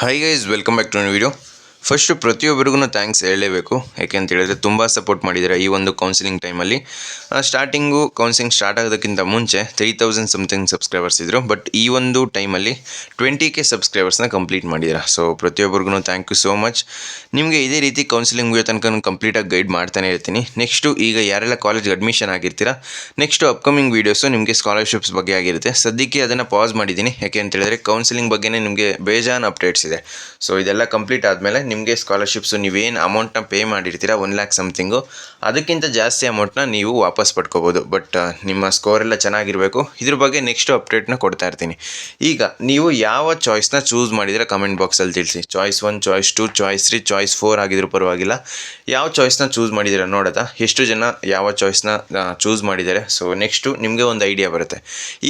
Hi guys, welcome back to new video. First ಪ್ರತಿಯೊಬ್ಬರಿಗೂ thanks ಹೇಳಲೇಬೇಕು. ಯಾಕೆ ಅಂತ ಹೇಳಿದ್ರೆ ತುಂಬ ಸಪೋರ್ಟ್ ಮಾಡಿದ್ದಾರೆ ಈ ಒಂದು ಕೌನ್ಸಿಲಿಂಗ್ ಟೈಮಲ್ಲಿ. ಸ್ಟಾರ್ಟಿಂಗು ಕೌನ್ಸಿಲಿಂಗ್ ಸ್ಟಾರ್ಟ್ ಆಗೋದಕ್ಕಿಂತ ಮುಂಚೆ 3000 ಸಮಥಿಂಗ್ ಸಬ್ಸ್ಕ್ರೈಬರ್ಸ್ ಇದ್ದರು. ಬಟ್ ಈ ಒಂದು ಟೈಮಲ್ಲಿ 20K ಸಬ್ಸ್ಕ್ರೈಬರ್ಸ್ನ ಕಂಪ್ಲೀಟ್ ಮಾಡಿದ್ದೀರಾ. ಸೊ ಪ್ರತಿಯೊಬ್ಬರಿಗೂ ಥ್ಯಾಂಕ್ ಯು ಸೋ ಮಚ್. ನಿಮಗೆ ಇದೇ ರೀತಿ ಕೌನ್ಸಿಲಿಂಗ್ ಮುಗಿಯೋ ತನಕ ಕಂಪ್ಲೀಟಾಗಿ ಗೈಡ್ ಮಾಡ್ತಾನೆ ಇರ್ತೀನಿ. ನೆಕ್ಸ್ಟು ಈಗ ಯಾರೆಲ್ಲ ಕಾಲೇಜ್ಗೆ ಅಡ್ಮಿಷನ್ ಆಗಿರ್ತೀರಾ, ನೆಕ್ಸ್ಟು ಅಪ್ಕಮಿಂಗ್ ವೀಡಿಯೋಸು ನಿಮಗೆ ಸ್ಕಾಲರ್ಶಿಪ್ಸ್ ಬಗ್ಗೆ ಆಗಿರುತ್ತೆ. ಸದ್ಯಕ್ಕೆ ಅದನ್ನು ಪಾಸ್ ಮಾಡಿದ್ದೀನಿ. ಯಾಕೆ ಅಂತ ಹೇಳಿದ್ರೆ ಕೌನ್ಸಿಲಿಂಗ್ ಬಗ್ಗೆನೇ ನಿಮಗೆ ಬೇಜಾನ್ ಅಪ್ಡೇಟ್ಸ್ ಇದೆ. ಸೊ ಇದೆಲ್ಲ ಕಂಪ್ಲೀಟ್ ಆದಮೇಲೆ ನಿಮಗೆ ಸ್ಕಾಲರ್ಶಿಪ್ಸು ನೀವೇನು ಅಮೌಂಟ್ನ ಪೇ ಮಾಡಿರ್ತೀರ 1 lakh ಸಮಥಿಂಗು, ಅದಕ್ಕಿಂತ ಜಾಸ್ತಿ ಅಮೌಂಟ್ನ ನೀವು ವಾಪಸ್ ಪಡ್ಕೋಬೋದು. ಬಟ್ ನಿಮ್ಮ ಸ್ಕೋರ್ ಎಲ್ಲ ಚೆನ್ನಾಗಿರಬೇಕು. ಇದ್ರ ಬಗ್ಗೆ ನೆಕ್ಸ್ಟು ಅಪ್ಡೇಟ್ನ ಕೊಡ್ತಾ ಇರ್ತೀನಿ. ಈಗ ನೀವು ಯಾವ ಚಾಯ್ಸ್ನ ಚೂಸ್ ಮಾಡಿದರೆ ಕಮೆಂಟ್ ಬಾಕ್ಸಲ್ಲಿ ತಿಳಿಸಿ. ಚಾಯ್ಸ್ 1, ಚಾಯ್ಸ್ 2, ಚಾಯ್ಸ್ 3, ಚಾಯ್ಸ್ 4 ಆಗಿದ್ರೂ ಪರವಾಗಿಲ್ಲ. ಯಾವ ಚಾಯ್ಸ್ನ ಚೂಸ್ ಮಾಡಿದ್ದೀರಾ ನೋಡೋದಾ, ಎಷ್ಟು ಜನ ಯಾವ ಚಾಯ್ಸ್ನ ಚೂಸ್ ಮಾಡಿದ್ದಾರೆ. ಸೊ ನೆಕ್ಸ್ಟು ನಿಮಗೆ ಒಂದು ಐಡಿಯಾ ಬರುತ್ತೆ.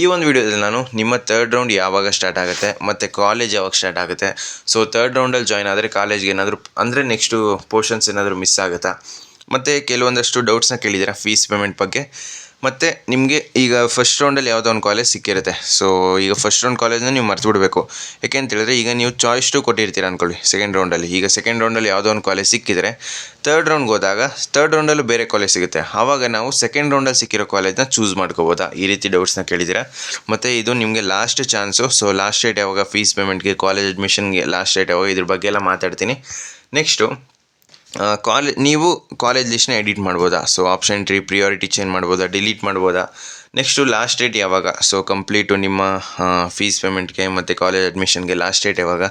ಈ ಒಂದು ವಿಡಿಯೋದಲ್ಲಿ ನಾನು ನಿಮ್ಮ ಥರ್ಡ್ ರೌಂಡ್ ಯಾವಾಗ ಸ್ಟಾರ್ಟ್ ಆಗುತ್ತೆ ಮತ್ತು ಕಾಲೇಜ್ ಯಾವಾಗ ಸ್ಟಾರ್ಟ್ ಆಗುತ್ತೆ, ಸೊ ಥರ್ಡ್ ರೌಂಡಲ್ಲಿ ಜಾಯ್ನ್ ಆದರೆ ಕಾಲೇಜ್ಗೆ ಏನಾದರೂ ಅಂದರೆ ನೆಕ್ಸ್ಟು ಪೋರ್ಷನ್ಸ್ ಏನಾದರೂ ಮಿಸ್ ಆಗುತ್ತಾ, ಮತ್ತು ಕೆಲವೊಂದಷ್ಟು ಡೌಟ್ಸ್ನ ಕೇಳಿದ್ದೀರಾ ಫೀಸ್ ಪೇಮೆಂಟ್ ಬಗ್ಗೆ. ಮತ್ತು ನಿಮಗೆ ಈಗ ಫಸ್ಟ್ ರೌಂಡಲ್ಲಿ ಯಾವುದೋ ಒಂದು ಕಾಲೇಜ್ ಸಿಕ್ಕಿರುತ್ತೆ. ಸೊ ಈಗ ಫಸ್ಟ್ ರೌಂಡ್ ಕಾಲೇಜ್ನ ನೀವು ಮರ್ತು ಬಿಡಬೇಕು. ಯಾಕೆ ಅಂತ ಹೇಳಿದ್ರೆ ಈಗ ನೀವು ಚಾಯ್ಸ್ 2 ಕೊಟ್ಟಿರ್ತೀರ ಅಂದ್ಕೊಳ್ಳಿ ಸೆಕೆಂಡ್ ರೌಂಡಲ್ಲಿ. ಈಗ ಸೆಕೆಂಡ್ ರೌಂಡಲ್ಲಿ ಯಾವುದೋ ಒಂದು ಕಾಲೇಜ್ ಸಿಕ್ಕಿದರೆ ಥರ್ಡ್ ರೌಂಡ್ಗೆ ಹೋದಾಗ ಥರ್ಡ್ ರೌಂಡಲ್ಲೂ ಬೇರೆ ಕಾಲೇಜ್ ಸಿಗುತ್ತೆ. ಆವಾಗ ನಾವು ಸೆಕೆಂಡ್ ರೌಂಡಲ್ಲಿ ಸಿಕ್ಕಿರೋ ಕಾಲೇಜ್ನ ಚೂಸ್ ಮಾಡ್ಕೋಬೋದಾ, ಈ ರೀತಿ ಡೌಟ್ಸ್ನ ಕೇಳಿದ್ದೀರಾ. ಮತ್ತು ಇದು ನಿಮಗೆ last chance. So last date ಯಾವಾಗ ಫೀಸ್ ಪೇಮೆಂಟ್ಗೆ, ಕಾಲೇಜ್ ಅಡ್ಮಿಷನ್ಗೆ ಲಾಸ್ಟ್ ಡೇಟ್ ಯಾವಾಗ, ಇದ್ರ ಬಗ್ಗೆ ಎಲ್ಲ ಮಾತಾಡ್ತೀನಿ. ನೆಕ್ಸ್ಟು ನೀವು ಕಾಲೇಜ್ ಲಿಸ್ಟ್ನ ಎಡಿಟ್ ಮಾಡ್ಬೋದಾ, so option tree priority change ಮಾಡ್ಬೋದಾ, ಡಿಲೀಟ್ ಮಾಡ್ಬೋದಾ. ನೆಕ್ಸ್ಟು ಲಾಸ್ಟ್ ಡೇಟ್ ಯಾವಾಗ, ಸೊ ಕಂಪ್ಲೀಟು ನಿಮ್ಮ ಫೀಸ್ ಪೇಮೆಂಟ್ಗೆ ಮತ್ತು ಕಾಲೇಜ್ ಅಡ್ಮಿಷನ್ಗೆ ಲಾಸ್ಟ್ ಡೇಟ್ ಯಾವಾಗ,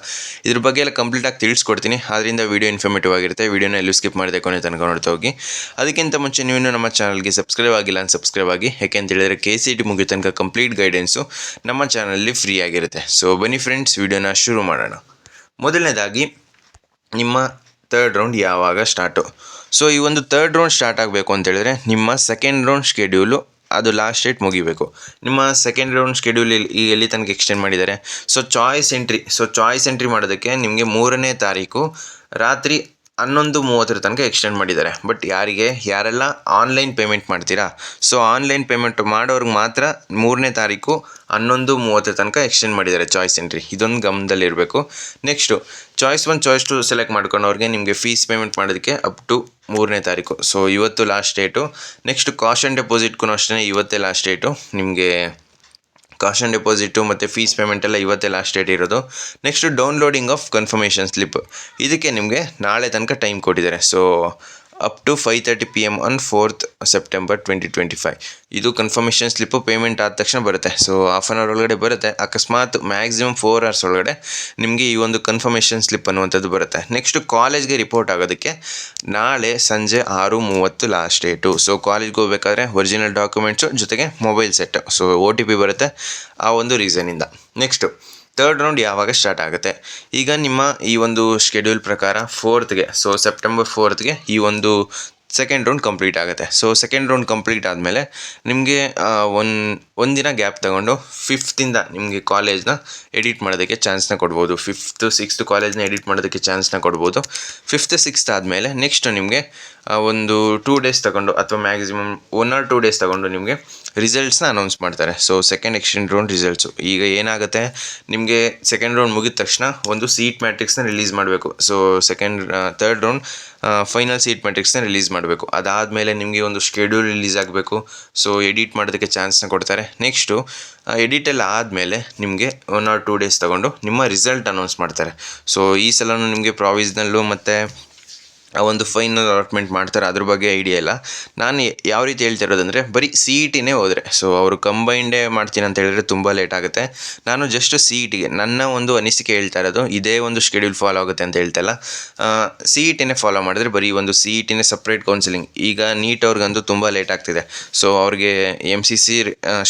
ಇದ್ರ ಬಗ್ಗೆ ಎಲ್ಲ ಕಂಪ್ಲೀಟಾಗಿ ತಿಳಿಸ್ಕೊಡ್ತೀನಿ. ಆದ್ದರಿಂದ ವೀಡಿಯೋ ಇನ್ಫಾರ್ಮೇಟಿವ್ ಆಗಿರುತ್ತೆ. ವೀಡಿಯೋನ ಎಲ್ಲೂ ಸ್ಕಿಪ್ ಮಾಡಿದೆ ಕೊನೆ ತನಕ ನೋಡ್ತಾ ಹೋಗಿ. ಅದಕ್ಕಿಂತ ಮುಂಚೆ ನೀವು ನಮ್ಮ ಚಾನಲ್ಗೆ ಸಬ್ಸ್ಕ್ರೈಬ್ ಆಗಿಲ್ಲ ಅಂತ ಸಬ್ಸ್ಕ್ರೈಬ್ ಆಗಿ. ಯಾಕೆ ಅಂತ ಹೇಳಿದ್ರೆ KCET ಮುಗಿಯೋ ತನಕ ಕಂಪ್ಲೀಟ್ ಗೈಡೆನ್ಸು ನಮ್ಮ ಚಾನಲ್ಲಿ ಫ್ರೀ ಆಗಿರುತ್ತೆ. ಸೊ ಬನ್ನಿ ಫ್ರೆಂಡ್ಸ್, ವೀಡಿಯೋನ ಶುರು ಮಾಡೋಣ. ಮೊದಲನೇದಾಗಿ ನಿಮ್ಮ ಥರ್ಡ್ ರೌಂಡ್ ಯಾವಾಗ ಸ್ಟಾರ್ಟು. ಸೊ ಈ ಒಂದು ಥರ್ಡ್ ರೌಂಡ್ ಸ್ಟಾರ್ಟ್ ಆಗಬೇಕು ಅಂತೇಳಿದ್ರೆ ನಿಮ್ಮ ಸೆಕೆಂಡ್ ರೌಂಡ್ ಶೆಡ್ಯೂಲು ಅದು ಲಾಸ್ಟ್ ಡೇಟ್ ಮುಗಿಬೇಕು. ನಿಮ್ಮ ಸೆಕೆಂಡ್ ರೌಂಡ್ ಶೆಡ್ಯೂಲ್ ಈಗ ಎಲ್ಲಿ ತನಕ ಎಕ್ಸ್ಟೆಂಡ್ ಮಾಡಿದ್ದಾರೆ. ಸೊ ಚಾಯ್ಸ್ ಎಂಟ್ರಿ ಮಾಡೋದಕ್ಕೆ ನಿಮಗೆ 3ನೇ ತಾರೀಕು ರಾತ್ರಿ 11:30 ತನಕ ಎಕ್ಸ್ಟೆಂಡ್ ಮಾಡಿದ್ದಾರೆ. ಬಟ್ ಯಾರೆಲ್ಲ ಆನ್ಲೈನ್ ಪೇಮೆಂಟ್ ಮಾಡ್ತೀರಾ, ಸೊ ಆನ್ಲೈನ್ ಪೇಮೆಂಟ್ ಮಾಡೋರ್ಗೆ ಮಾತ್ರ 3ನೇ ತಾರೀಕು 11:30 ತನಕ ಎಕ್ಸ್ಟೆಂಡ್ ಮಾಡಿದ್ದಾರೆ ಚಾಯ್ಸ್ ಎಂಟ್ರಿ. ಇದೊಂದು ಗಮನದಲ್ಲಿರಬೇಕು. ನೆಕ್ಸ್ಟು ಚಾಯ್ಸ್ 1, ಚಾಯ್ಸ್ 2 ಸೆಲೆಕ್ಟ್ ಮಾಡ್ಕೊಂಡವ್ರಿಗೆ ನಿಮಗೆ ಫೀಸ್ ಪೇಮೆಂಟ್ ಮಾಡೋದಕ್ಕೆ ಅಪ್ ಟು 3ನೇ ತಾರೀಕು. ಸೊ ಇವತ್ತು ಲಾಸ್ಟ್ ಡೇಟು. ನೆಕ್ಸ್ಟ್ ಕಾಷನ್ ಡೆಪಾಸಿಟ್ಗೂ ಅಷ್ಟೇ ಇವತ್ತೇ ಲಾಸ್ಟ್ ಡೇಟು. ನಿಮಗೆ ಕಾಷನ್ ಡೆಪಾಸಿಟು ಮತ್ತು ಫೀಸ್ ಪೇಮೆಂಟ್ ಎಲ್ಲ ಇವತ್ತೇ ಲಾಸ್ಟ್ ಡೇಟ್ ಇರೋದು. Next downloading of confirmation slip, ಇದಕ್ಕೆ ನಿಮಗೆ ನಾಳೆ ತನಕ ಟೈಮ್ ಕೊಟ್ಟಿದ್ದಾರೆ. So up to 5:30 PM on 4th September 2025. ಇದು ಕನ್ಫರ್ಮೇಷನ್ ಸ್ಲಿಪ್ಪು ಪೇಮೆಂಟ್ ಆದ ತಕ್ಷಣ ಬರುತ್ತೆ. ಸೊ ಹಾಫ್ ಆನ್ ಅವರ್ ಒಳಗಡೆ ಬರುತ್ತೆ. ಅಕಸ್ಮಾತ್ ಮ್ಯಾಕ್ಸಿಮಮ್ 4 hours ಒಳಗಡೆ ನಿಮಗೆ ಈ ಒಂದು ಕನ್ಫರ್ಮೇಷನ್ ಸ್ಲಿಪ್ ಅನ್ನುವಂಥದ್ದು ಬರುತ್ತೆ. ನೆಕ್ಸ್ಟು ಕಾಲೇಜ್ಗೆ ರಿಪೋರ್ಟ್ ಆಗೋದಕ್ಕೆ ನಾಳೆ ಸಂಜೆ 6:30 ಲಾಸ್ಟ್ ಡೇಟು. ಸೊ ಕಾಲೇಜ್ಗೆ ಹೋಗ್ಬೇಕಾದ್ರೆ ಒರಿಜಿನಲ್ ಡಾಕ್ಯುಮೆಂಟ್ಸು ಜೊತೆಗೆ ಮೊಬೈಲ್ ಸೆಟ್. ಸೊ OTP ಬರುತ್ತೆ ಆ ಒಂದು ರೀಸನಿಂದ. ನೆಕ್ಸ್ಟು ಥರ್ಡ್ ರೌಂಡ್ ಯಾವಾಗ ಸ್ಟಾರ್ಟ್ ಆಗುತ್ತೆ. ಈಗ ನಿಮ್ಮ ಈ ಒಂದು ಶೆಡ್ಯೂಲ್ ಪ್ರಕಾರ 4th, ಸೊ September 4th ಈ ಒಂದು ಸೆಕೆಂಡ್ ರೌಂಡ್ ಕಂಪ್ಲೀಟ್ ಆಗುತ್ತೆ. ಸೊ ಸೆಕೆಂಡ್ ರೌಂಡ್ ಕಂಪ್ಲೀಟ್ ಆದಮೇಲೆ ನಿಮಗೆ ಒಂದಿನ ಗ್ಯಾಪ್ ತಗೊಂಡು 5th ನಿಮಗೆ ಕಾಲೇಜ್ನ ಎಡಿಟ್ ಮಾಡೋದಕ್ಕೆ ಚಾನ್ಸ್ನ ಕೊಡ್ಬೋದು. 5th 6th ಕಾಲೇಜ್ನ ಎಡಿಟ್ ಮಾಡೋದಕ್ಕೆ ಚಾನ್ಸ್ನ ಕೊಡ್ಬೋದು. 5th 6th ಆದಮೇಲೆ ನೆಕ್ಸ್ಟ್ ನಿಮಗೆ ಒಂದು 2 days ತಗೊಂಡು ಅಥವಾ ಮ್ಯಾಕ್ಸಿಮಮ್ 1 or 2 days ತಗೊಂಡು ನಿಮಗೆ ರಿಸಲ್ಟ್ಸ್ನ ಅನೌನ್ಸ್ ಮಾಡ್ತಾರೆ. So second extend round results ಈಗ ಏನಾಗುತ್ತೆ, ನಿಮಗೆ ಸೆಕೆಂಡ್ ರೌಂಡ್ ಮುಗಿದ ತಕ್ಷಣ ಒಂದು ಸೀಟ್ ಮ್ಯಾಟ್ರಿಕ್ಸ್ನ ರಿಲೀಸ್ ಮಾಡಬೇಕು. So third round final seat ಮ್ಯಾಟ್ರಿಕ್ಸ್ನ ರಿಲೀಸ್ ಮಾಡಬೇಕು. ಅದಾದಮೇಲೆ ನಿಮಗೆ ಒಂದು ಶೆಡ್ಯೂಲ್ ರಿಲೀಸ್ ಆಗಬೇಕು. ಸೊ ಎಡಿಟ್ ಮಾಡೋದಕ್ಕೆ ಚಾನ್ಸ್ನ ಕೊಡ್ತಾರೆ. ನೆಕ್ಸ್ಟು ಎಡಿಟೆಲ್ಲ ಆದಮೇಲೆ ನಿಮಗೆ 1 or 2 days ತಗೊಂಡು ನಿಮ್ಮ ರಿಸಲ್ಟ್ ಅನೌನ್ಸ್ ಮಾಡ್ತಾರೆ. ಸೊ ಈ ಸಲವೂ ನಿಮಗೆ ಪ್ರಾವಿಸ್ನಲ್ಲು ಮತ್ತು ಒಂದು ಫೈನಲ್ ಅಲಾಟ್ಮೆಂಟ್ ಮಾಡ್ತಾರೆ, ಅದ್ರ ಬಗ್ಗೆ ಐಡಿಯಾ ಇಲ್ಲ. ನಾನು ಯಾವ ರೀತಿ ಹೇಳ್ತಾ ಇರೋದಂದರೆ ಬರೀ CETನೇ ಹೋದರೆ, ಸೊ ಅವರು ಕಂಬೈಂಡೇ ಮಾಡ್ತೀನಿ ಅಂತ ಹೇಳಿದ್ರೆ ತುಂಬ ಲೇಟ್ ಆಗುತ್ತೆ. ನಾನು ಜಸ್ಟ್ CETಗೆ ನನ್ನ ಒಂದು ಅನಿಸಿಕೆ ಹೇಳ್ತಾ ಇರೋದು. ಇದೇ ಒಂದು ಶೆಡ್ಯೂಲ್ ಫಾಲೋ ಆಗುತ್ತೆ ಅಂತ ಹೇಳ್ತಾಯಿಲ್ಲ. CETನೇ ಫಾಲೋ ಮಾಡಿದ್ರೆ ಬರೀ ಒಂದು CETನೇ ಸಪ್ರೇಟ್ ಕೌನ್ಸಿಲಿಂಗ್. ಈಗ ನೀಟ್ ಅವ್ರಿಗಂತೂ ತುಂಬ ಲೇಟ್ ಆಗ್ತಿದೆ. ಸೊ ಅವ್ರಿಗೆ MCC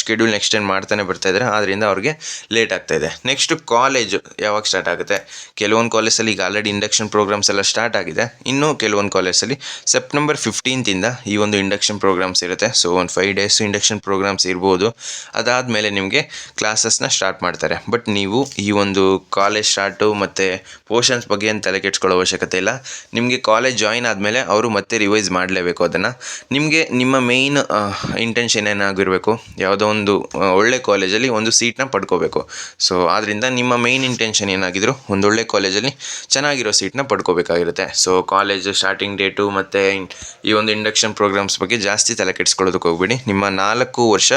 ಶೆಡ್ಯೂಲ್ನ ಎಕ್ಸ್ಟೆಂಡ್ ಮಾಡ್ತಾನೆ ಬರ್ತಾಯಿದ್ದಾರೆ, ಆದ್ದರಿಂದ ಅವ್ರಿಗೆ ಲೇಟ್ ಆಗ್ತಾಯಿದೆ. ನೆಕ್ಸ್ಟು ಕಾಲೇಜು ಯಾವಾಗ ಸ್ಟಾರ್ಟ್ ಆಗುತ್ತೆ. ಕೆಲವೊಂದು ಕಾಲೇಜಲ್ಲಿ ಈಗ ಆಲ್ರೆಡಿ ಇಂಡಕ್ಷನ್ ಪ್ರೋಗ್ರಾಮ್ಸ್ ಎಲ್ಲ ಸ್ಟಾರ್ಟ್ ಆಗಿದೆ. ಇನ್ನು ಇನ್ನು ಕೆಲವೊಂದು ಕಾಲೇಜಲ್ಲಿ ಸೆಪ್ಟೆಂಬರ್ 15 ಈ ಒಂದು ಇಂಡಕ್ಷನ್ ಪ್ರೋಗ್ರಾಮ್ಸ್ ಇರುತ್ತೆ. ಸೊ ಒಂದು 5 ಡೇಸ್ ಇಂಡಕ್ಷನ್ ಪ್ರೋಗ್ರಾಮ್ಸ್ ಇರ್ಬೋದು. ಅದಾದಮೇಲೆ ನಿಮಗೆ ಕ್ಲಾಸಸ್ನ ಸ್ಟಾರ್ಟ್ ಮಾಡ್ತಾರೆ. ಬಟ್ ನೀವು ಈ ಒಂದು ಕಾಲೇಜ್ ಸ್ಟಾರ್ಟು ಮತ್ತು ಪೋರ್ಷನ್ಸ್ ಬಗ್ಗೆ ಏನು ತಲೆ ಕೆಡ್ಸ್ಕೊಳ್ಳೋ ಅವಶ್ಯಕತೆ ಇಲ್ಲ. ನಿಮಗೆ ಕಾಲೇಜ್ ಜಾಯಿನ್ ಆದಮೇಲೆ ಅವರು ಮತ್ತೆ ರಿವೈಸ್ ಮಾಡಲೇಬೇಕು ಅದನ್ನು. ನಿಮಗೆ ನಿಮ್ಮ ಮೇಯ್ನ್ ಇಂಟೆನ್ಷನ್ ಏನಾಗಿರಬೇಕು, ಯಾವುದೋ ಒಂದು ಒಳ್ಳೆ ಕಾಲೇಜಲ್ಲಿ ಒಂದು ಸೀಟ್ನ ಪಡ್ಕೋಬೇಕು. ಸೊ ಆದ್ದರಿಂದ ನಿಮ್ಮ ಮೇಯ್ನ್ ಇಂಟೆನ್ಷನ್ ಏನಾಗಿದ್ರು ಒಂದೊಳ್ಳೆ ಕಾಲೇಜಲ್ಲಿ ಚೆನ್ನಾಗಿರೋ ಸೀಟ್ನ ಪಡ್ಕೋಬೇಕಾಗಿರುತ್ತೆ. ಸೊ ಕಾಲೇಜ್ ಸ್ಟಾರ್ಟಿಂಗ್ ಡೇಟು ಮತ್ತು ಈ ಒಂದು ಇಂಡಕ್ಷನ್ ಪ್ರೋಗ್ರಾಮ್ಸ್ ಬಗ್ಗೆ ಜಾಸ್ತಿ ತಲೆ ಕೆಡಿಸ್ಕೊಳ್ಳೋದಕ್ಕೆ ಹೋಗ್ಬೇಡಿ. ನಿಮ್ಮ 4 ವರ್ಷ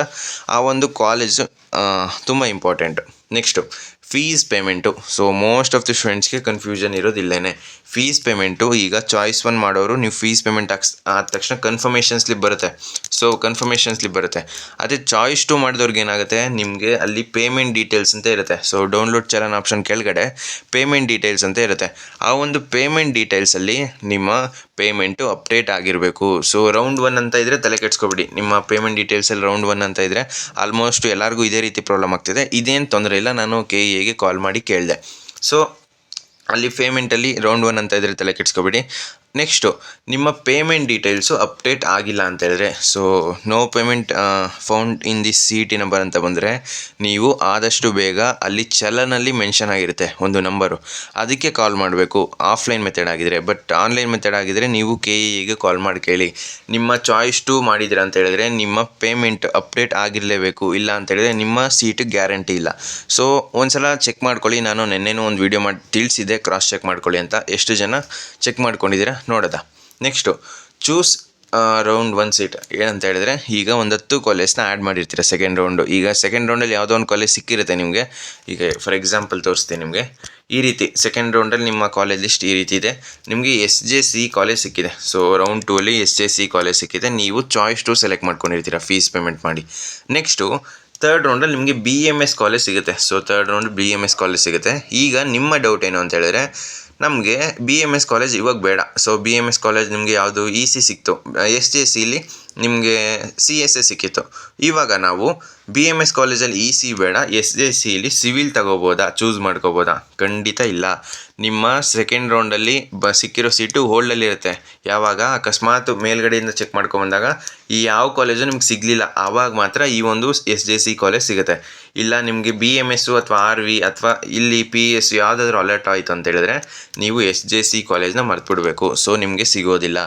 ಆ ಒಂದು ಕಾಲೇಜು ತುಂಬ important. Next fees payment. So most of the ಸ್ಟೂಡೆಂಟ್ಸ್ಗೆ ಕನ್ಫ್ಯೂಷನ್ ಇರೋದಿಲ್ಲೇ. ಫೀಸ್ ಪೇಮೆಂಟು ಈಗ ಚಾಯ್ಸ್ 1 ಮಾಡೋರು ನೀವು ಫೀಸ್ ಪೇಮೆಂಟ್ ಆದ ತಕ್ಷಣ ಕನ್ಫರ್ಮೇಷನ್ ಸ್ಲಿಪ್ ಬರುತ್ತೆ. ಸೊ ಕನ್ಫರ್ಮೇಷನ್ ಸ್ಲಿಪ್ ಬರುತ್ತೆ. ಅದೇ ಚಾಯ್ಸ್ 2 ಮಾಡಿದವ್ರಿಗೆ ಏನಾಗುತ್ತೆ, ನಿಮಗೆ ಅಲ್ಲಿ ಪೇಮೆಂಟ್ ಡೀಟೇಲ್ಸ್ ಅಂತ ಇರುತ್ತೆ. ಸೊ ಡೌನ್ಲೋಡ್ ಚಲನ್ ಆಪ್ಷನ್ ಕೆಳಗಡೆ ಪೇಮೆಂಟ್ ಡೀಟೇಲ್ಸ್ ಅಂತ ಇರುತ್ತೆ. ಆ ಒಂದು ಪೇಮೆಂಟ್ ಡೀಟೇಲ್ಸಲ್ಲಿ ನಿಮ್ಮ ಪೇಮೆಂಟು ಅಪ್ಡೇಟ್ ಆಗಿರಬೇಕು. ಸೊ ರೌಂಡ್ 1 ಅಂತ ಇದ್ದರೆ ತಲೆ ಕೆಡ್ಸ್ಕೊಬೇಡಿ. ನಿಮ್ಮ ಪೇಮೆಂಟ್ ಡೀಟೇಲ್ಸಲ್ಲಿ ರೌಂಡ್ 1 ಅಂತ ಇದ್ದರೆ ಆಲ್ಮೋಸ್ಟ್ ಎಲ್ಲರಿಗೂ ಇದೇ ರೀತಿ ಪ್ರಾಬ್ಲಮ್ ಆಗ್ತಿದೆ. ಇದೇನು ತೊಂದರೆ ಇಲ್ಲ, ನಾನು KEAಗೆ ಕಾಲ್ ಮಾಡಿ ಕೇಳಿದೆ. ಸೊ ಅಲ್ಲಿ ಪೇಮೆಂಟಲ್ಲಿ ರೌಂಡ್ 1 ಅಂತ ಇದ್ದರೆ ತಲೆ ಕೆಡ್ಸ್ಕೊಬೇಡಿ. ನೆಕ್ಸ್ಟು ನಿಮ್ಮ ಪೇಮೆಂಟ್ ಡೀಟೇಲ್ಸು ಅಪ್ಡೇಟ್ ಆಗಿಲ್ಲ ಅಂತ ಹೇಳಿದ್ರೆ, so no payment found in the CET number ಅಂತ ಬಂದರೆ ನೀವು ಆದಷ್ಟು ಬೇಗ ಅಲ್ಲಿ ಚಲನಲ್ಲಿ ಮೆನ್ಷನ್ ಆಗಿರುತ್ತೆ ಒಂದು ನಂಬರು, ಅದಕ್ಕೆ ಕಾಲ್ ಮಾಡಬೇಕು ಆಫ್ಲೈನ್ ಮೆಥಡ್ ಆಗಿದ್ರೆ. ಬಟ್ ಆನ್ಲೈನ್ ಮೆಥಡ್ ಆಗಿದ್ದರೆ ನೀವು KEAಗೆ ಕಾಲ್ ಮಾಡಿ ಕೇಳಿ. ನಿಮ್ಮ ಚಾಯ್ಸ್ 2 ಮಾಡಿದ್ದೀರಾ ಅಂತ ಹೇಳಿದ್ರೆ ನಿಮ್ಮ ಪೇಮೆಂಟ್ ಅಪ್ಡೇಟ್ ಆಗಿರಲೇಬೇಕು. ಇಲ್ಲ ಅಂತ ಹೇಳಿದ್ರೆ ನಿಮ್ಮ ಸೀಟ್ ಗ್ಯಾರಂಟಿ ಇಲ್ಲ. ಸೊ ಒಂದ್ಸಲ ಚೆಕ್ ಮಾಡ್ಕೊಳ್ಳಿ. ನಾನು ನೆನ್ನೆನೂ ಒಂದು ವೀಡಿಯೋ ಮಾಡಿ ತಿಳಿಸಿದ್ದೆ, ಕ್ರಾಸ್ ಚೆಕ್ ಮಾಡ್ಕೊಳ್ಳಿ ಅಂತ. ಎಷ್ಟು ಜನ ಚೆಕ್ ಮಾಡ್ಕೊಂಡಿದ್ದೀರಾ ನೋಡೋದ. ನೆಕ್ಸ್ಟು ಚೂಸ್ ರೌಂಡ್ 1 ಸೀಟ್ ಏನಂತ ಹೇಳಿದ್ರೆ, ಈಗ ಒಂದು 10 ಕಾಲೇಜ್ನ ಆ್ಯಡ್ ಮಾಡಿರ್ತೀರ ಸೆಕೆಂಡ್ ರೌಂಡು. ಈಗ ಸೆಕೆಂಡ್ ರೌಂಡಲ್ಲಿ ಯಾವುದೋ ಒಂದು ಕಾಲೇಜ್ ಸಿಕ್ಕಿರುತ್ತೆ ನಿಮಗೆ. ಈಗ ಫಾರ್ ಎಕ್ಸಾಂಪಲ್ ತೋರಿಸ್ತೀನಿ ನಿಮಗೆ. ಈ ರೀತಿ ಸೆಕೆಂಡ್ ರೌಂಡಲ್ಲಿ ನಿಮ್ಮ ಕಾಲೇಜ್ ಲಿಸ್ಟ್ ಈ ರೀತಿ ಇದೆ. ನಿಮಗೆ SJC ಕಾಲೇಜ್ ಸಿಕ್ಕಿದೆ. ಸೊ ರೌಂಡ್ 2 ಅಲ್ಲಿ SJC ಕಾಲೇಜ್ ಸಿಕ್ಕಿದೆ. ನೀವು ಚಾಯ್ಸ್ 2 ಸೆಲೆಕ್ಟ್ ಮಾಡ್ಕೊಂಡಿರ್ತೀರ ಫೀಸ್ ಪೇಮೆಂಟ್ ಮಾಡಿ. ನೆಕ್ಸ್ಟು ಥರ್ಡ್ ರೌಂಡಲ್ಲಿ ನಿಮಗೆ BMS ಕಾಲೇಜ್ ಸಿಗುತ್ತೆ. So third round BMS college ಸಿಗುತ್ತೆ. ಈಗ ನಿಮ್ಮ ಡೌಟ್ ಏನು ಅಂತ ಹೇಳಿದ್ರೆ, ನಮಗೆ BMS ಕಾಲೇಜ್ ಇವಾಗ ಬೇಡ. ಸೊ BMS ಕಾಲೇಜ್ ನಿಮಗೆ ಯಾವುದು EC ಸಿಕ್ತು, SJCಲಿ ನಿಮಗೆ CSA ಸಿಕ್ಕಿತ್ತು. ಇವಾಗ ನಾವು BMS ಕಾಲೇಜಲ್ಲಿ EC ಬೇಡ, SJCಲಿ ಸಿವಿಲ್ ತಗೋಬೋದಾ, ಚೂಸ್ ಮಾಡ್ಕೋಬೋದಾ? ಖಂಡಿತ ಇಲ್ಲ. ನಿಮ್ಮ ಸೆಕೆಂಡ್ ರೌಂಡಲ್ಲಿ ಸಿಕ್ಕಿರೋ ಸೀಟು ಹೋಲ್ಡಲ್ಲಿರುತ್ತೆ. ಯಾವಾಗ ಅಕಸ್ಮಾತ್ ಮೇಲ್ಗಡೆಯಿಂದ ಚೆಕ್ ಮಾಡ್ಕೊಂಬಂದಾಗ ಈ ಯಾವ ಕಾಲೇಜು ನಿಮ್ಗೆ ಸಿಗಲಿಲ್ಲ, ಆವಾಗ ಮಾತ್ರ ಈ ಒಂದು SJC ಕಾಲೇಜ್ ಸಿಗುತ್ತೆ. ಇಲ್ಲ ನಿಮಗೆ BMS ಅಥವಾ RV ಅಥವಾ ಇಲ್ಲಿ PS ಯಾವುದಾದ್ರೂ ಅಲರ್ಟ್ ಆಯಿತು ಅಂತ ಹೇಳಿದ್ರೆ ನೀವು SJC ಕಾಲೇಜ್ನ ಮರ್ತ್ಬಿಡ್ಬೇಕು. ಸೊ ನಿಮಗೆ ಸಿಗೋದಿಲ್ಲ.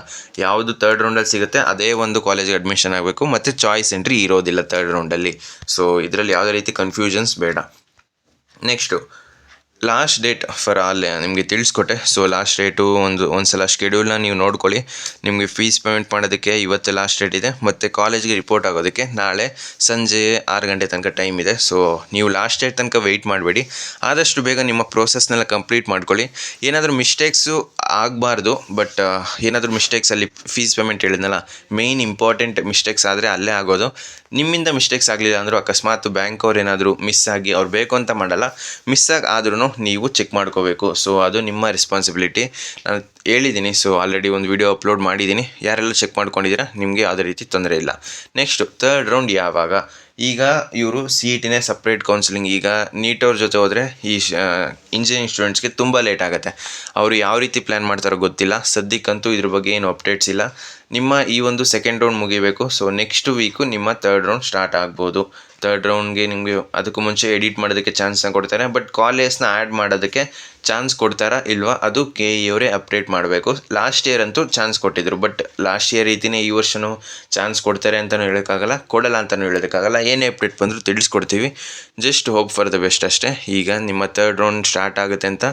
ಯಾವುದು ಥರ್ಡ್ ರೌಂಡಲ್ಲಿ ಸಿಗುತ್ತೆ ಅದೇ ಒಂದು ಕಾಲೇಜಿಗೆ ಅಡ್ಮಿಷನ್ ಆಗಬೇಕು. ಮತ್ತು ಚಾಯ್ಸ್ ಎಂಟ್ರಿ ಇರೋದಿಲ್ಲ ಥರ್ಡ್ ರೌಂಡಲ್ಲಿ. ಸೊ ಇದರಲ್ಲಿ ಯಾವುದೇ ರೀತಿ ಕನ್ಫ್ಯೂಷನ್ಸ್ ಬೇಡ. Next last date for all ನಿಮಗೆ ತಿಳಿಸ್ಕೊಟ್ಟೆ. ಸೊ ಲಾಸ್ಟ್ ಡೇಟು ಒಂದು ಸಲ ಶೆಡ್ಯೂಲ್ನ ನೀವು ನೋಡ್ಕೊಳ್ಳಿ. ನಿಮಗೆ ಫೀಸ್ ಪೇಮೆಂಟ್ ಮಾಡೋದಕ್ಕೆ ಇವತ್ತು ಲಾಸ್ಟ್ ಡೇಟ್ ಇದೆ. ಮತ್ತು ಕಾಲೇಜ್ಗೆ ರಿಪೋರ್ಟ್ ಆಗೋದಕ್ಕೆ ನಾಳೆ ಸಂಜೆ 6 ಗಂಟೆ ತನಕ ಟೈಮ್ ಇದೆ. ಸೊ ನೀವು ಲಾಸ್ಟ್ ಡೇಟ್ ತನಕ ವೆಯ್ಟ್ ಮಾಡಬೇಡಿ. ಆದಷ್ಟು ಬೇಗ ನಿಮ್ಮ ಪ್ರೋಸೆಸ್ನೆಲ್ಲ ಕಂಪ್ಲೀಟ್ ಮಾಡ್ಕೊಳ್ಳಿ. ಏನಾದರೂ ಮಿಸ್ಟೇಕ್ಸು ಆಗಬಾರ್ದು. ಬಟ್ ಏನಾದರೂ ಮಿಸ್ಟೇಕ್ಸಲ್ಲಿ ಫೀಸ್ ಪೇಮೆಂಟ್ ಹೇಳಿದ್ನಲ್ಲ, ಮೇಯ್ನ್ ಇಂಪಾರ್ಟೆಂಟ್ ಮಿಸ್ಟೇಕ್ಸ್ ಆದರೆ ಅಲ್ಲೇ ಆಗೋದು. ನಿಮ್ಮಿಂದ ಮಿಸ್ಟೇಕ್ಸ್ ಆಗಲಿಲ್ಲ ಅಂದರೂ ಅಕಸ್ಮಾತ್ ಬ್ಯಾಂಕ್ ಅವ್ರು ಏನಾದರೂ ಮಿಸ್ ಆಗಿ ಅವ್ರು ಬೇಕು ಅಂತ ಮಾಡಲ್ಲ, ಮಿಸ್ ಆದ್ರೂ ನೀವು ಚೆಕ್ ಮಾಡ್ಕೋಬೇಕು. ಸೊ ಅದು ನಿಮ್ಮ ರೆಸ್ಪಾನ್ಸಿಬಿಲಿಟಿ. ನಾನು ಹೇಳಿದ್ದೀನಿ. ಸೊ ಆಲ್ರೆಡಿ ಒಂದು ವಿಡಿಯೋ ಅಪ್ಲೋಡ್ ಮಾಡಿದ್ದೀನಿ. ಯಾರೆಲ್ಲ ಚೆಕ್ ಮಾಡ್ಕೊಂಡಿದ್ದೀರಾ ನಿಮಗೆ ಯಾವುದೇ ರೀತಿ ತೊಂದರೆ ಇಲ್ಲ. ನೆಕ್ಸ್ಟು ಥರ್ಡ್ ರೌಂಡ್ ಯಾವಾಗ? ಈಗ ಇವರು CETನೇ ಸಪ್ರೇಟ್ ಕೌನ್ಸಿಲಿಂಗ್. ಈಗ ನೀಟವ್ರ ಜೊತೆ ಹೋದರೆ ಈ ಇಂಜಿನಿಯರಿಂಗ್ ಸ್ಟೂಡೆಂಟ್ಸ್ಗೆ ತುಂಬ ಲೇಟ್ ಆಗುತ್ತೆ. ಅವರು ಯಾವ ರೀತಿ ಪ್ಲ್ಯಾನ್ ಮಾಡ್ತಾರೋ ಗೊತ್ತಿಲ್ಲ. ಸದ್ಯಕ್ಕಂತೂ ಇದ್ರ ಬಗ್ಗೆ ಏನು ಅಪ್ಡೇಟ್ಸ್ ಇಲ್ಲ. ನಿಮ್ಮ ಈ ಒಂದು ಸೆಕೆಂಡ್ ರೌಂಡ್ ಮುಗಿಬೇಕು. ಸೊ ನೆಕ್ಸ್ಟ್ ವೀಕು ನಿಮ್ಮ ಥರ್ಡ್ ರೌಂಡ್ ಸ್ಟಾರ್ಟ್ ಆಗ್ಬೋದು. ಥರ್ಡ್ ರೌಂಡ್ಗೆ ನಿಮಗೆ ಅದಕ್ಕೂ ಮುಂಚೆ ಎಡಿಟ್ ಮಾಡೋದಕ್ಕೆ ಚಾನ್ಸ್ನ ಕೊಡ್ತಾರೆ. ಬಟ್ ಕಾಲೇಜ್ನ ಆ್ಯಡ್ ಮಾಡೋದಕ್ಕೆ ಚಾನ್ಸ್ ಕೊಡ್ತಾರಾ ಇಲ್ವಾ ಅದು KEAವರೇ ಅಪ್ಡೇಟ್ ಮಾಡಬೇಕು. ಲಾಸ್ಟ್ ಇಯರ್ ಅಂತೂ ಚಾನ್ಸ್ ಕೊಟ್ಟಿದ್ರು. ಬಟ್ ಲಾಸ್ಟ್ ಇಯರ್ ರೀತಿಯೇ ಈ ವರ್ಷವೂ ಚಾನ್ಸ್ ಕೊಡ್ತಾರೆ ಅಂತಲೂ ಹೇಳೋಕ್ಕಾಗಲ್ಲ, ಕೊಡಲ್ಲ ಅಂತಲೂ ಹೇಳೋದಕ್ಕಾಗಲ್ಲ. ಏನೇ ಅಪ್ಡೇಟ್ ಬಂದರೂ ತಿಳಿಸ್ಕೊಡ್ತೀವಿ. Just hope for the best ಅಷ್ಟೇ. ಈಗ ನಿಮ್ಮ ಥರ್ಡ್ ರೌಂಡ್ ಸ್ಟಾರ್ಟ್ ಆಗುತ್ತೆ ಅಂತ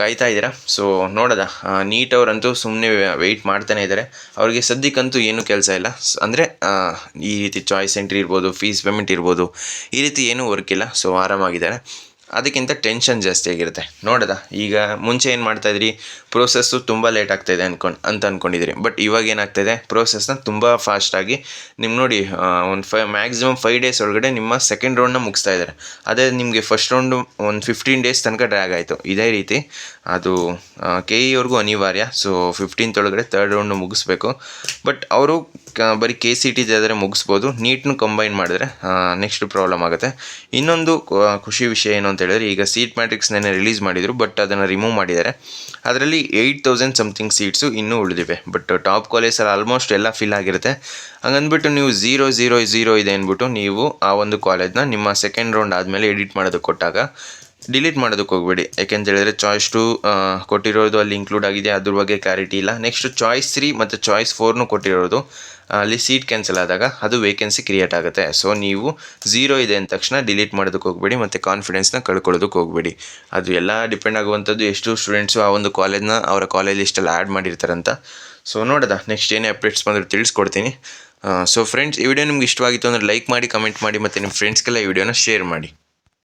ಕಾಯ್ತಾ ಇದ್ದೀರಾ. ಸೊ ನೋಡೋದ. ನೀಟವರಂತೂ ಸುಮ್ಮನೆ ವೆಯ್ಟ್ ಮಾಡ್ತಾನೆ ಇದ್ದಾರೆ. ಅವ್ರಿಗೆ ಸದ್ಯಕ್ಕಂತೂ ಏನೂ ಕೆಲಸ ಇಲ್ಲ. ಅಂದರೆ ಈ ರೀತಿ ಚಾಯ್ಸ್ ಎಂಟ್ರಿ ಇರ್ಬೋದು, ಫೀಸ್ ಪೇಮೆಂಟ್ ಇರ್ಬೋದು, ಈ ರೀತಿ ಏನೂ ವರ್ಕ್ ಇಲ್ಲ. ಸೊ ಆರಾಮಾಗಿದ್ದಾರೆ. ಅದಕ್ಕಿಂತ ಟೆನ್ಷನ್ ಜಾಸ್ತಿ ಆಗಿರುತ್ತೆ. ನೋಡೋದ. ಈಗ ಮುಂಚೆ ಏನು ಮಾಡ್ತಾಯಿದ್ರಿ, ಪ್ರೋಸೆಸ್ಸು ತುಂಬ ಲೇಟ್ ಆಗ್ತಾಯಿದೆ ಅಂದ್ಕೊಂಡಿದ್ದೀರಿ. ಬಟ್ ಇವಾಗ ಏನಾಗ್ತಾಯಿದೆ, ಪ್ರೋಸೆಸ್ನ ತುಂಬ ಫಾಸ್ಟಾಗಿ ನಿಮ್ಗೆ ನೋಡಿ ಒಂದು ಮ್ಯಾಕ್ಸಿಮಮ್ 5 ಡೇಸ್ ಒಳಗಡೆ ನಿಮ್ಮ ಸೆಕೆಂಡ್ ರೌಂಡ್ನ ಮುಗಿಸ್ತಾ ಇದ್ದಾರೆ. ಅದೇ ನಿಮಗೆ ಫಸ್ಟ್ ರೌಂಡು ಒಂದು 15 ಡೇಸ್ ತನಕ ಡ್ರ್ಯಾಗ್ ಆಯಿತು. ಇದೇ ರೀತಿ ಅದು KEAವ್ರಿಗೂ ಅನಿವಾರ್ಯ. ಸೊ 15th ಒಳಗಡೆ ಥರ್ಡ್ ರೌಂಡು ಮುಗಿಸ್ಬೇಕು. ಬಟ್ ಅವರು ಬರೀ KCET ಆದರೆ ಮುಗಿಸ್ಬೋದು. ನೀಟ್ನು ಕಂಬೈನ್ ಮಾಡಿದ್ರೆ ನೆಕ್ಸ್ಟ್ ಪ್ರಾಬ್ಲಮ್ ಆಗುತ್ತೆ. ಇನ್ನೊಂದು ಖುಷಿ ವಿಷಯ ಏನು ಅಂತ ಹೇಳಿದ್ರೆ, ಈಗ ಸೀಟ್ ಮ್ಯಾಟ್ರಿಕ್ಸ್ನೇ ರಿಲೀಸ್ ಮಾಡಿದರು, ಬಟ್ ಅದನ್ನು ರಿಮೂವ್ ಮಾಡಿದ್ದಾರೆ. ಅದರಲ್ಲಿ 8000 ಸಮಥಿಂಗ್ ಸೀಟ್ಸು ಇನ್ನೂ ಉಳಿದಿವೆ. ಬಟ್ ಟಾಪ್ ಕಾಲೇಜಲ್ಲಿ ಆಲ್ಮೋಸ್ಟ್ ಎಲ್ಲ ಫಿಲ್ ಆಗಿರುತ್ತೆ. ಹಂಗಂದ್ಬಿಟ್ಟು ನೀವು 000 ಇದೆ ಅಂದ್ಬಿಟ್ಟು ನೀವು ಆ ಒಂದು ಕಾಲೇಜ್ನ ನಿಮ್ಮ ಸೆಕೆಂಡ್ ರೌಂಡ್ ಆದಮೇಲೆ ಎಡಿಟ್ ಮಾಡೋದಕ್ಕೆ ಕೊಟ್ಟಾಗ ಡಿಲೀಟ್ ಮಾಡೋದಕ್ಕೆ ಹೋಗಬೇಡಿ. ಯಾಕೆಂತ ಹೇಳಿದ್ರೆ ಚಾಯ್ಸ್ 2 ಕೊಟ್ಟಿರೋದು ಅಲ್ಲಿ ಇನ್ಕ್ಲೂಡ್ ಆಗಿದೆ, ಅದ್ರ ಬಗ್ಗೆ ಕ್ಲಾರಿಟಿ ಇಲ್ಲ. ನೆಕ್ಸ್ಟ್ ಚಾಯ್ಸ್ 3 ಮತ್ತು ಚಾಯ್ಸ್ 4 ಕೊಟ್ಟಿರೋದು ಅಲ್ಲಿ ಸೀಟ್ ಕ್ಯಾನ್ಸಲ್ ಆದಾಗ ಅದು ವೇಕೆನ್ಸಿ ಕ್ರಿಯೇಟ್ ಆಗುತ್ತೆ. ಸೊ ನೀವು 0 ಇದೆ ಅಂದ ತಕ್ಷಣ ಡಿಲೀಟ್ ಮಾಡೋದಕ್ಕೆ ಹೋಗಬೇಡಿ ಮತ್ತು ಕಾನ್ಫಿಡೆನ್ಸ್ನ ಕಳ್ಕೊಳ್ಳೋದಕ್ಕೆ ಹೋಗಬೇಡಿ. ಅದು ಎಲ್ಲ ಡಿಪೆಂಡ್ ಆಗುವಂಥದ್ದು ಎಷ್ಟು ಸ್ಟೂಡೆಂಟ್ಸು ಆ ಒಂದು ಕಾಲೇಜ್ನ ಅವರ ಕಾಲೇಜ್ ಲಿಸ್ಟಲ್ಲಿ ಆ್ಯಡ್ ಮಾಡಿರ್ತಾರಂತ. ಸೊ ನೋಡೋದ ನೆಕ್ಸ್ಟ್ ಏನೇ ಅಪ್ಡೇಟ್ಸ್ ಬಂದರೂ ತಿಳಿಸ್ಕೊಡ್ತೀನಿ. ಸೊ ಫ್ರೆಂಡ್ಸ್, ಈ ವಿಡಿಯೋ ನಿಮ್ಗೆ ಇಷ್ಟವಾಗಿತ್ತು ಅಂದರೆ ಲೈಕ್ ಮಾಡಿ, ಕಮೆಂಟ್ ಮಾಡಿ ಮತ್ತು ನಿಮ್ಮ ಫ್ರೆಂಡ್ಸ್ಗೆಲ್ಲ ಈ ವಿಡಿಯೋನ ಶೇರ್ ಮಾಡಿ.